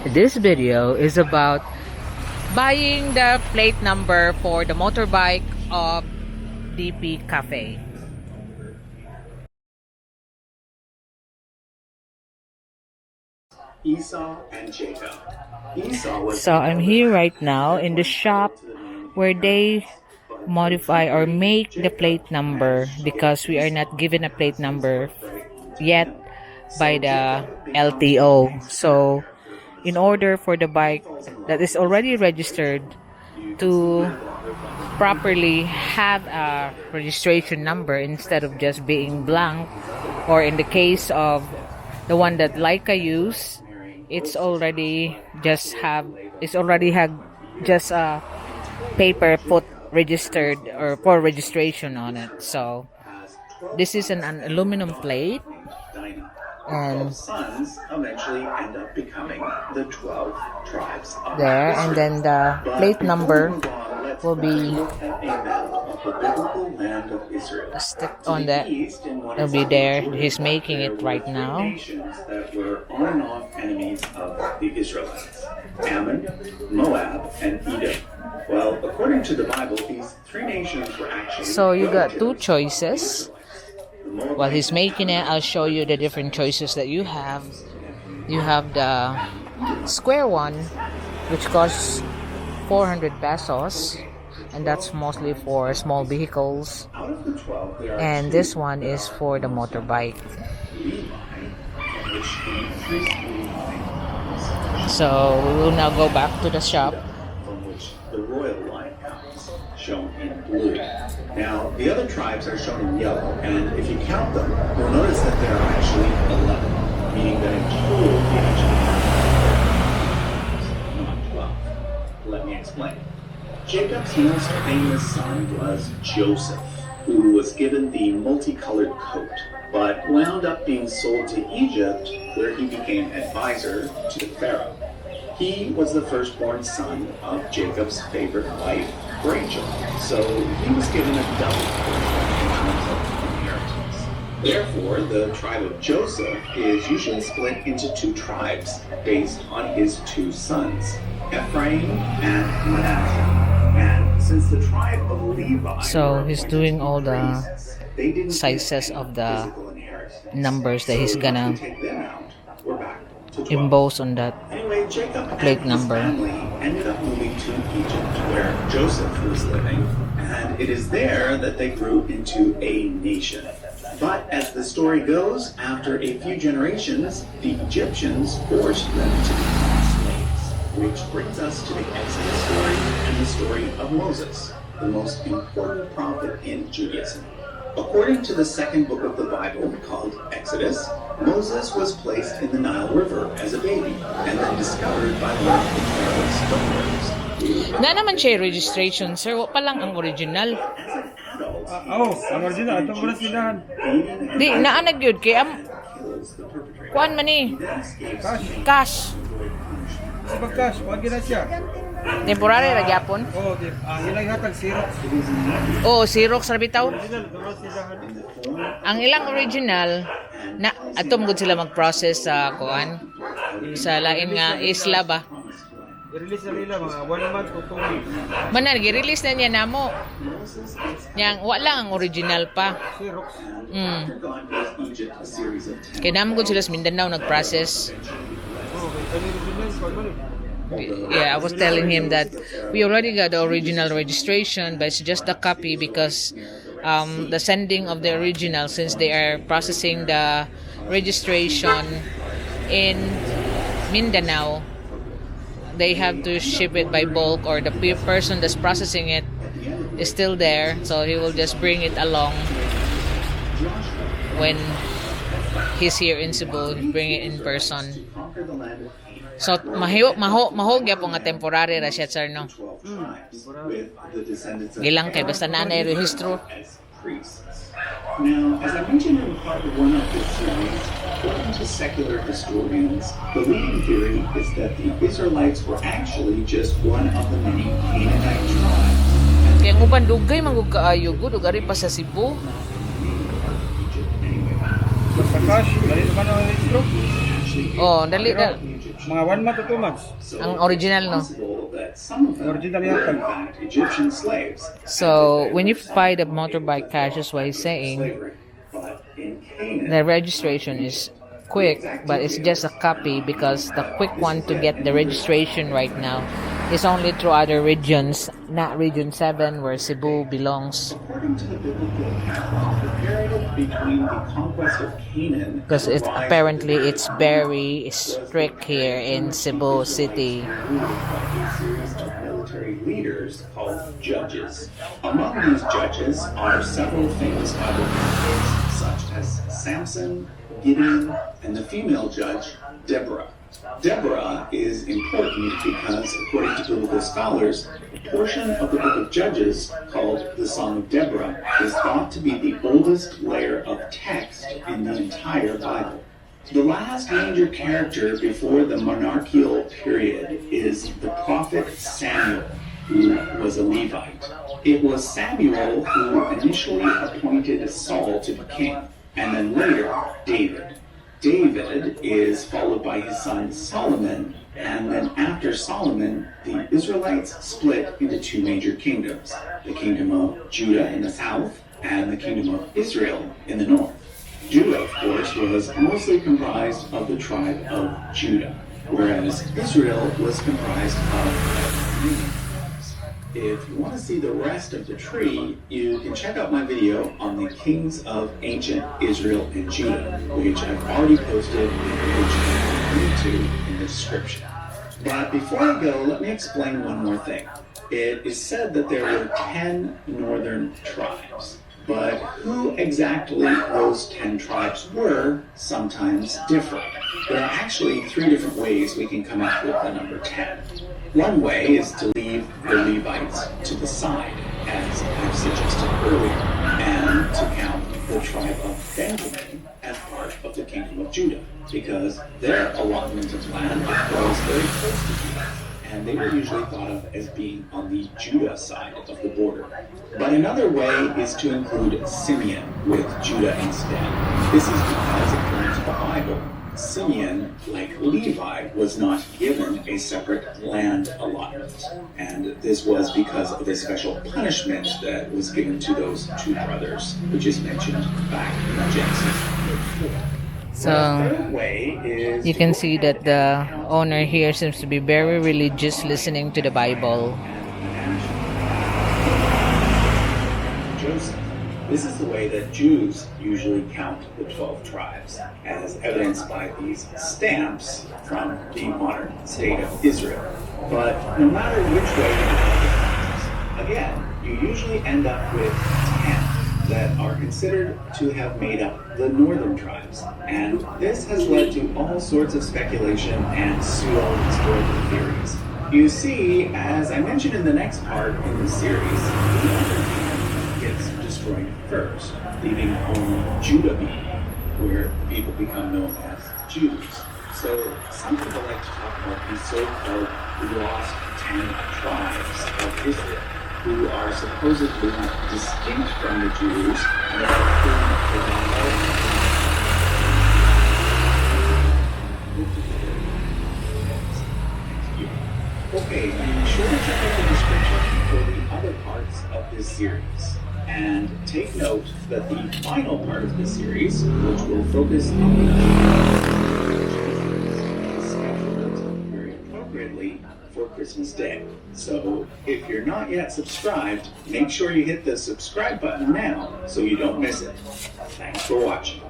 This video is about buying the plate number for the motorbike of DP Cafe. Esau and Jacob. Esau was So I'm here right now in the shop where they modify or make the plate number because we are not given a plate number yet by the LTO. So in order for the bike that is already registered to properly have a registration number instead of just being blank, or in the case of the one that Leica use, it's already had just a paper put registered or for registration on it. So this is an aluminum plate, and sons eventually end up becoming the 12 tribes of there, and then the plate number will be the biblical land of Israel. stick on that. It'll be there. He's making it right now. Nations that were on and off enemies of the Israelites: Ammon, Moab, and Edom. Well, according to the Bible, these three nations were actually. So you got two choices. While he's making it, I'll show you the different choices that you have. You have the square one, which costs 400 pesos, and that's mostly for small vehicles. And this one is for the motorbike. So we will now go back to the shop. From which the royal line comes, shown in blue. Now, the other tribes are shown in yellow, and if you count them, you'll notice that there are actually 11, meaning that in total they actually have not 12. Let me explain. Jacob's most famous son was Joseph, who was given the multicolored coat, but wound up being sold to Egypt, where he became advisor to the Pharaoh. He was the firstborn son of Jacob's favorite wife, Rachel, so he was given a double portion in terms of inheritance. Therefore, the tribe of Joseph is usually split into two tribes based on his two sons, Ephraim and Manasseh. And since the tribe of Levi, So he's doing all the they didn't sizes get of the physical inheritance. numbers that he's So gonna if you take them out, we're back to 12. emboss on that. Anyway, Jacob Plate and his number. family ended up moving to Egypt, where Joseph was living, and it is there that they grew into a nation. But as the story goes, after a few generations, the Egyptians forced them to become slaves, which brings us to the Exodus story and the story of Moses, the most important prophet in Judaism. According to the second book of the Bible, called Exodus, Moses was placed in the Nile River as a baby and then discovered by one of the Pharaoh's daughters. Na naman siya yung registration, sir. Wa pa lang ang original. As an adult, ang original. Ito mo na silahan. Di, naanag yun. Kaya kills the perpetrator. kuan man ni. Cash. Cash. Kasi pag cash, wag na siya. Temporary ra gyapon. Oo, ilang hatag Xerox. Oh, Xerox ra bitaw. Original, ito mo na silahan. Ang ilang original na atom gud sila mag-process sa kuan sa lain nga isla ba. I-release na nila mga 1 month o 2 weeks. Manan gi-release na niya namo. Yang wa lang ang original pa. Xerox. God gave Egypt a series of 10 Kaya naman gud sila sa Mindanao nag-process. Oo, kaya original, pag mo Yeah, I was telling him that we already got the original registration, but it's just the copy because the sending of the original, since they are processing the registration in Mindanao, they have to ship it by bulk, or the person that's processing it is still there, so he will just bring it along when he's here in Cebu, bring it in person. conquer the land of Canaan. So mahogya po nga temporary ra siya, sir, no? 12 tribes with the descendants of Gilang kay basta nanay rehistro. as priests. Now, as I mentioned in part 1 of this series, according to secular historians, the leading theory is that the Israelites were actually just one of the many Canaanite tribes. Kaya nguban dugay manggug kaayo gud ug ari pa sa Cebu. Basta cash, dali naman ang registro. actually Oh, dali na. Mga 1 month to 2 months. So Ang original, no? it's possible that some of them Original were in yata. fact Egyptian slaves. So, when you buy the motorbike cash, is what he's saying, Slavery. But in Canaan, the registration is quick, but it's just a copy because the quick one to get the registration right now is only through other regions, not Region 7 where Cebu belongs. according to the biblical account, the period between the conquest of Canaan Because and it's the rise of apparently the it's very strict here in Cebu City. ruled by a series of military leaders called judges. Among these judges are several famous Bible characters such as Samson, Gideon, and the female judge Deborah. Deborah is important because, according to biblical scholars, a portion of the book of Judges, called the Song of Deborah, is thought to be the oldest layer of text in the entire Bible. The last major character before the monarchical period is the prophet Samuel, who was a Levite. It was Samuel who initially appointed Saul to be king, and then later David. David is followed by his son Solomon, and then after Solomon, the Israelites split into two major kingdoms, the kingdom of Judah in the south and the kingdom of Israel in the north. Judah, of course, was mostly comprised of the tribe of Judah, whereas Israel was comprised of many tribes. If you want to see the rest of the tree, you can check out my video on the kings of ancient Israel and Judah, which I've already posted and which you can link to in the description. But before I go, let me explain one more thing. It is said that there were 10 northern tribes, but who exactly those 10 tribes were sometimes differ. There are actually 3 different ways we can come up with the number 10. One way is to leave the Levites to the side, as I've suggested earlier, and to count the tribe of Benjamin as part of the kingdom of Judah, because their allotment of land was very close to Judah, and they were usually thought of as being on the Judah side of the border. But another way is to include Simeon with Judah instead. This is because, according to the Bible, Simeon, like Levi, was not given a separate land allotment. And this was because of a special punishment that was given to those 2 brothers, which is mentioned back in Genesis 4. So, The third way is you can see that the owner here seems to be very religious, listening to the Bible. Joseph. This is the way that Jews usually count the 12 tribes, as evidenced by these stamps from the modern state of Israel. But no matter which way you count the tribes, again, you usually end up with 10 that are considered to have made up the northern tribes. And this has led to all sorts of speculation and pseudo-historical theories. You see, as I mentioned in the next part in the series, the northern kingdom gets destroyed first, leaving only Judah behind, where people become known as Jews. So some people like to talk about these so-called lost 10 tribes of Israel, who are supposedly distinct from the Jews and about whom there are Okay, be sure to check out the description for the other parts of this series. And take note that the final part of the series, which will focus on the is scheduled very appropriately for Christmas Day. So if you're not yet subscribed, make sure you hit the subscribe button now so you don't miss it. Thanks for watching.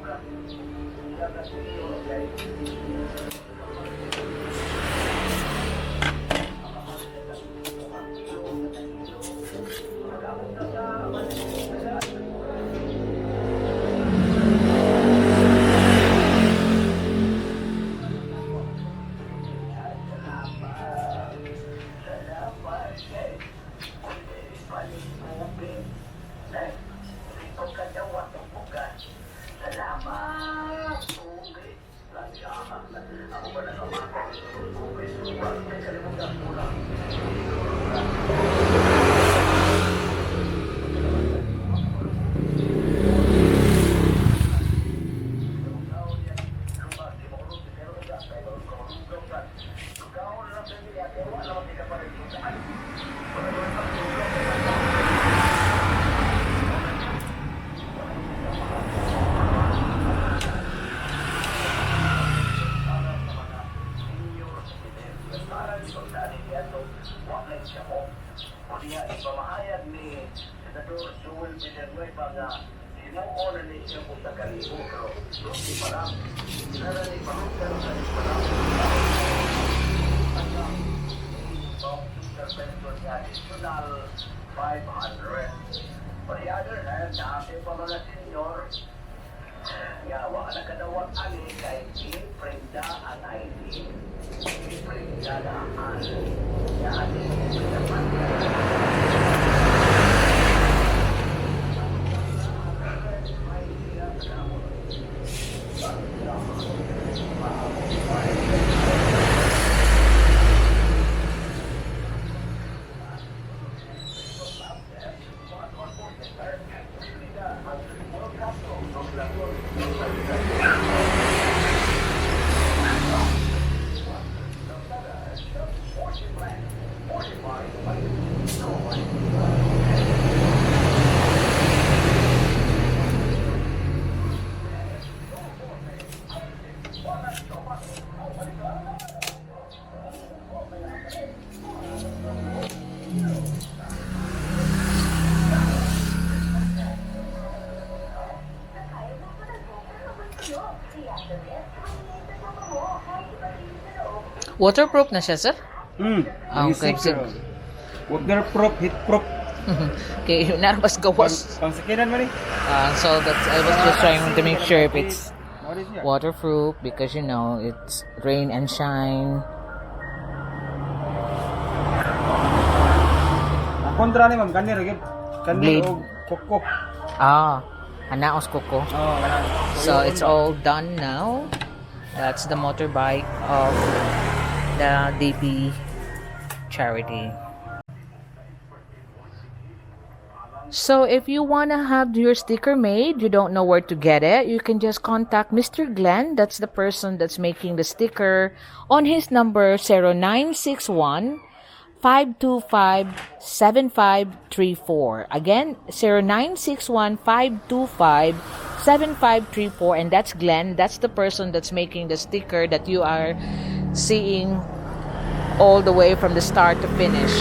Waterproof na siya, sir? Okay, Okay, waterproof, heatproof. Okay, narabas gawas. Pang sakinan man eh. So that's I was just trying to make sure if it's What is that? waterproof because you know it's rain and shine. Ang kontra ni ma'am, kanir gyud. Kanir Blade. og koko. Anaos koko. Oh, kanang. So it's all done now. That's the motorbike of the DP charity. So if you want to have your sticker made, you don't know where to get it, you can just contact Mr. Glenn. That's the person that's making the sticker on his number 0961 525 7534. Again, 0961 525 7534, and that's Glenn. That's the person that's making the sticker that you are seeing all the way from the start to finish.